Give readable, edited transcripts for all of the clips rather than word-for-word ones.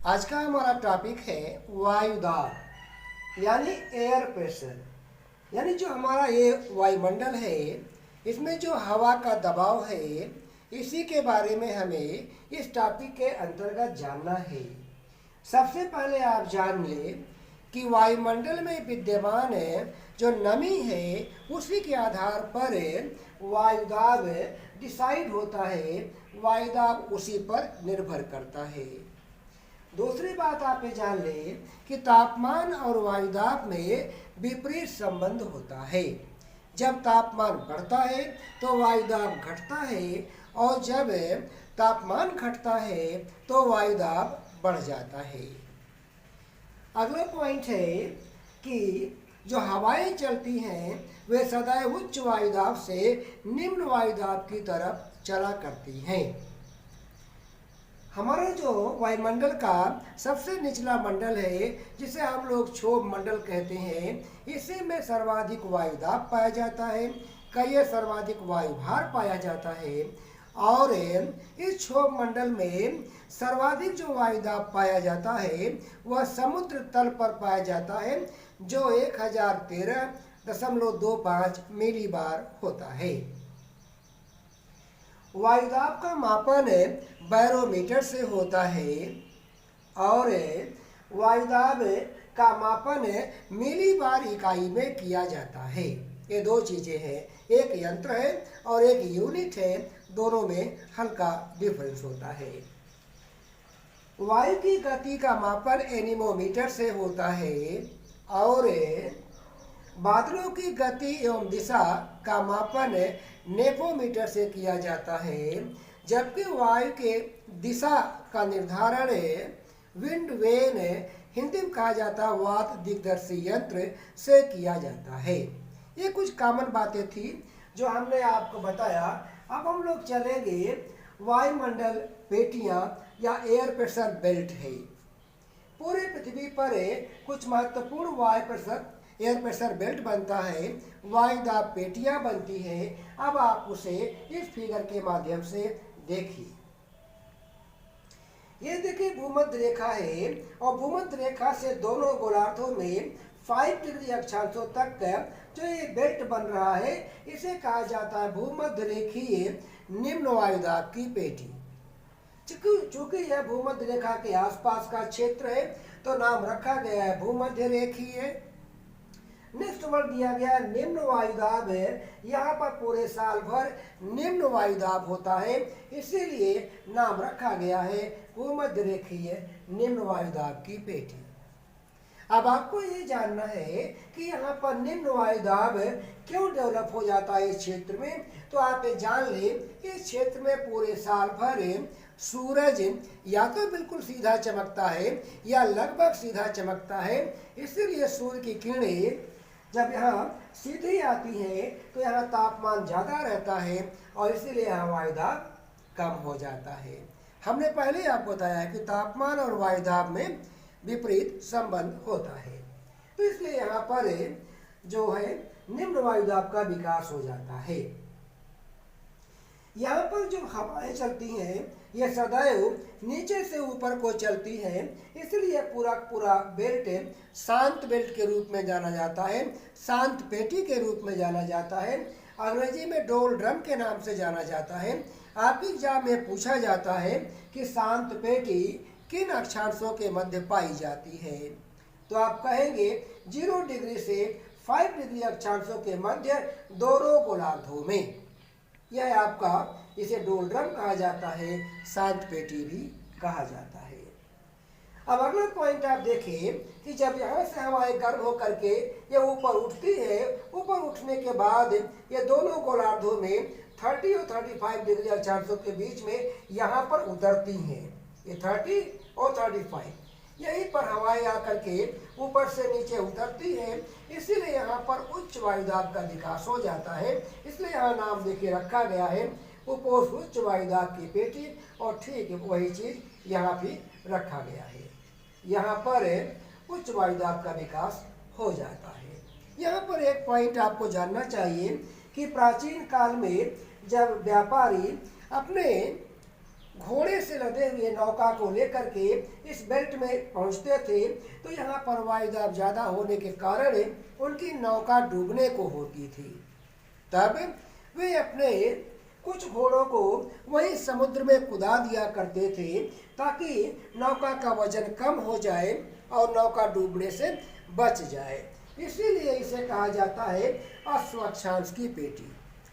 आज का हमारा टॉपिक है वायुदाब यानी एयर प्रेशर। यानी जो हमारा ये वायुमंडल है इसमें जो हवा का दबाव है इसी के बारे में हमें इस टॉपिक के अंतर्गत जानना है। सबसे पहले आप जान लें कि वायुमंडल में विद्यमान जो नमी है उसी के आधार पर वायुदाब डिसाइड होता है, वायुदाब उसी पर निर्भर करता है। दूसरी बात आप ये जान लें कि तापमान और वायुदाब में विपरीत संबंध होता है। जब तापमान बढ़ता है तो वायुदाब घटता है और जब तापमान घटता है तो वायुदाब बढ़ जाता है। अगला पॉइंट है कि जो हवाएं चलती हैं वे सदैव उच्च वायुदाब से निम्न वायुदाब की तरफ चला करती हैं। हमारा जो वायुमंडल का सबसे निचला मंडल है जिसे हम लोग क्षोभ मंडल कहते हैं, इसी में सर्वाधिक वायुदाब पाया जाता है, कई सर्वाधिक वायुभार पाया जाता है और इस क्षोभ मंडल में सर्वाधिक जो वायुदाब पाया जाता है वह समुद्र तल पर पाया जाता है जो 1013.25 मिलीबार होता है। वायुदाब का मापन बैरोमीटर से होता है और वायुदाब का मापन मिलीबार इकाई में किया जाता है। ये दो चीज़ें हैं, एक यंत्र है और एक यूनिट है, दोनों में हल्का डिफरेंस होता है। वायु की गति का मापन एनीमोमीटर से होता है और बादलों की गति एवं दिशा का मापन नेपोमीटर से किया जाता है, जबकि वायु के दिशा का निर्धारण विंड वेन हिंदी में कहा जाता है वात दिग्दर्शी यंत्र से किया जाता है। ये कुछ कॉमन बातें थी जो हमने आपको बताया। अब हम लोग चलेंगे वायुमंडल पेटियां या एयर प्रेशर बेल्ट है। पूरे पृथ्वी पर कुछ महत्वपूर्ण एयर प्रेशर बेल्ट बनता है, वायुदाब पेटियां बनती है। अब आप उसे इस फिगर के माध्यम से देखिए। ये देखिए भूमध्य रेखा है और भूमध्य रेखा से दोनों गोलार्धों में 5 डिग्री अक्षांशों तक जो ये बेल्ट बन रहा है इसे कहा जाता है भूमध्य रेखीय निम्न वायुदाब की पेटी। चूंकि यह भूमध्य रेखा के आसपास का क्षेत्र है तो नाम रखा गया है भूमध्य रेखीय। नेक्स्ट वर्ड दिया गया निम्न वायुदाब है। यहाँ पर पूरे साल भर निम्न वायुदाब होता है, इसीलिए नाम रखा गया है भूमध्य रेखीय निम्न वायुदाब की पेटी। अब आपको ये जानना है कि यहाँ पर निम्न वायुदाब क्यों डेवलप हो जाता है इस क्षेत्र में, तो आप ये जान लें इस क्षेत्र में पूरे साल भर सूरज या तो बिल्कुल सीधा चमकता है या लगभग सीधा चमकता है, इसीलिए सूर्य की किरणें जब यहाँ सीधी आती है तो यहाँ तापमान ज़्यादा रहता है और इसीलिए यहाँ वायुदाब कम हो जाता है। हमने पहले आपको बताया कि तापमान और वायुदाब में विपरीत संबंध होता है, तो इसलिए यहाँ पर जो है निम्न वायुदाब का विकास हो जाता है। यहाँ पर जो हवाएं चलती हैं ये सदैव नीचे से ऊपर को चलती हैं, इसलिए पूरा बेल्ट शांत बेल्ट के रूप में जाना जाता है, शांत पेटी के रूप में जाना जाता है, अंग्रेजी में डोल ड्रम के नाम से जाना जाता है। आपकी एग्जाम में पूछा जाता है कि शांत पेटी किन अक्षांशों के मध्य पाई जाती है, तो आप कहेंगे 0 डिग्री से 5 डिग्री अक्षांशों के मध्य दोनों गोलार्धों में। यह आपका इसे डोल ड्रम कहा जाता है, शांत पेटी भी कहा जाता है। अब अगला पॉइंट आप देखें कि जब यहाँ से हवाएं गर्म होकर के ये ऊपर उठती है, ऊपर उठने के बाद ये दोनों गोलार्धों में 30 और 35 डिग्री अक्षांशों के बीच में यहाँ पर उतरती हैं। ये 30 और 35 यहीं पर हवाएं आकर के ऊपर से नीचे उतरती हैं, इसीलिए यहाँ पर उच्च वायुदाब का विकास हो जाता है। इसलिए यहाँ नाम देखिए रखा गया है उपोष्ण उच्च वायुदाब की पेटी, और ठीक वही चीज़ यहाँ भी रखा गया है। यहाँ पर उच्च वायुदाब का विकास हो जाता है। यहाँ पर एक पॉइंट आपको जानना चाहिए कि प्राचीन काल में जब व्यापारी अपने घोड़े से लदे हुए नौका को लेकर के इस बेल्ट में पहुंचते थे, तो यहाँ पर वायुदाब ज़्यादा होने के कारण उनकी नौका डूबने को होती थी। तब वे अपने कुछ घोड़ों को वहीं समुद्र में कुदा दिया करते थे, ताकि नौका का वजन कम हो जाए और नौका डूबने से बच जाए। इसीलिए इसे कहा जाता है अश्वक्षांश की पेटी।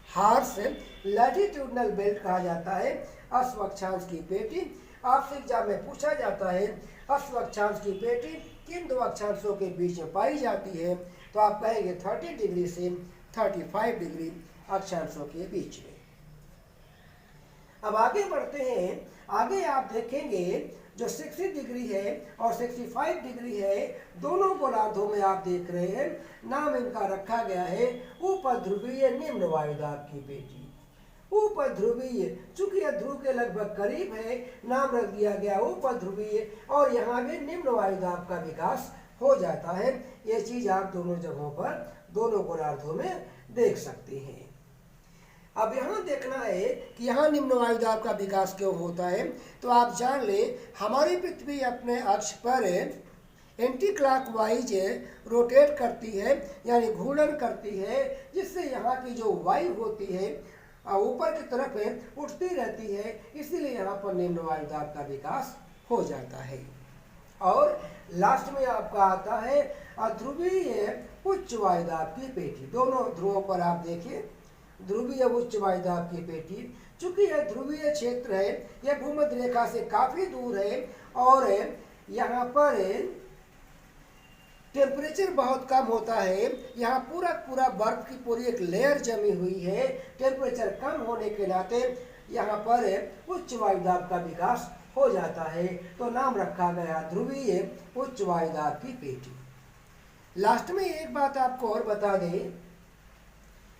हार्स लैटिट्यूडनल बेल्ट कहा जाता है अश्वक्षांश की पेटी। आपसे एग्जाम में पूछा जाता है अश्वक्षांश की पेटी किन दो अक्षांशों के बीच में पाई जाती है, तो आप कहेंगे 30 डिग्री से 35 डिग्री अक्षांशों के बीच में। अब आगे बढ़ते हैं। आगे आप देखेंगे जो 60 डिग्री है और 65 डिग्री है, दोनों गोलार्धों में आप देख रहे हैं नाम इनका रखा गया है ऊपर ध्रुवीय निम्न वायुदाब की पेटी। ऊपर ध्रुवीय, चूंकि यह ध्रुव के लगभग करीब है, नाम रख दिया गया ऊपर ध्रुवीय, और यहाँ भी निम्न वायुदाब का विकास हो जाता है। ये चीज आप दोनों जगहों पर, दोनों गोलार्धों में देख सकते हैं। अब यहाँ देखना है कि यहाँ निम्न वायुदाब का विकास क्यों होता है, तो आप जान ले हमारी पृथ्वी अपने अक्ष पर एंटी क्लॉकवाइज रोटेट करती है, यानी घूर्णन करती है, जिससे यहाँ की जो वायु होती है ऊपर की तरफ उठती रहती है। इसीलिए यहाँ पर निम्न वायुदाब का विकास हो जाता है। और लास्ट में आपका आता है ध्रुवीय उच्च वायुदाब की पेटी। दोनों ध्रुवों पर आप देखिए ध्रुवीय उच्च वायुदाब की पेटी। चूंकि यह ध्रुवीय क्षेत्र है, यह भूमध्य रेखा से काफी दूर है और यहाँ पर टेम्परेचर बहुत कम होता है। यहाँ पूरा बर्फ की पूरी एक लेयर जमी हुई है। टेम्परेचर कम होने के नाते यहाँ पर उच्च वायुदाब का विकास हो जाता है, तो नाम रखा गया ध्रुवीय उच्च वायुदाब की पेटी। लास्ट में एक बात आपको और बता दें,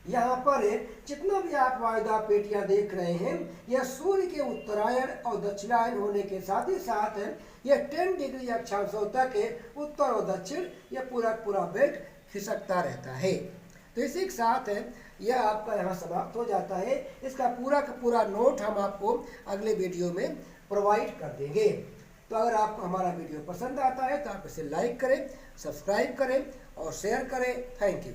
यहाँ पर जितना भी आप वायुदाब पेटियां देख रहे हैं, यह सूर्य के उत्तरायण और दक्षिणायन होने के साथ ही साथ यह 10 डिग्री अक्षांशों तक उत्तर और दक्षिण यह पूरा बेल्ट खिसकता रहता है। तो इसी के साथ यह आपका यहाँ समाप्त हो जाता है। इसका पूरा का पूरा नोट हम आपको अगले वीडियो में प्रोवाइड कर देंगे। तो अगर आपको हमारा वीडियो पसंद आता है तो आप इसे लाइक करें, सब्सक्राइब करें और शेयर करें। Thank you.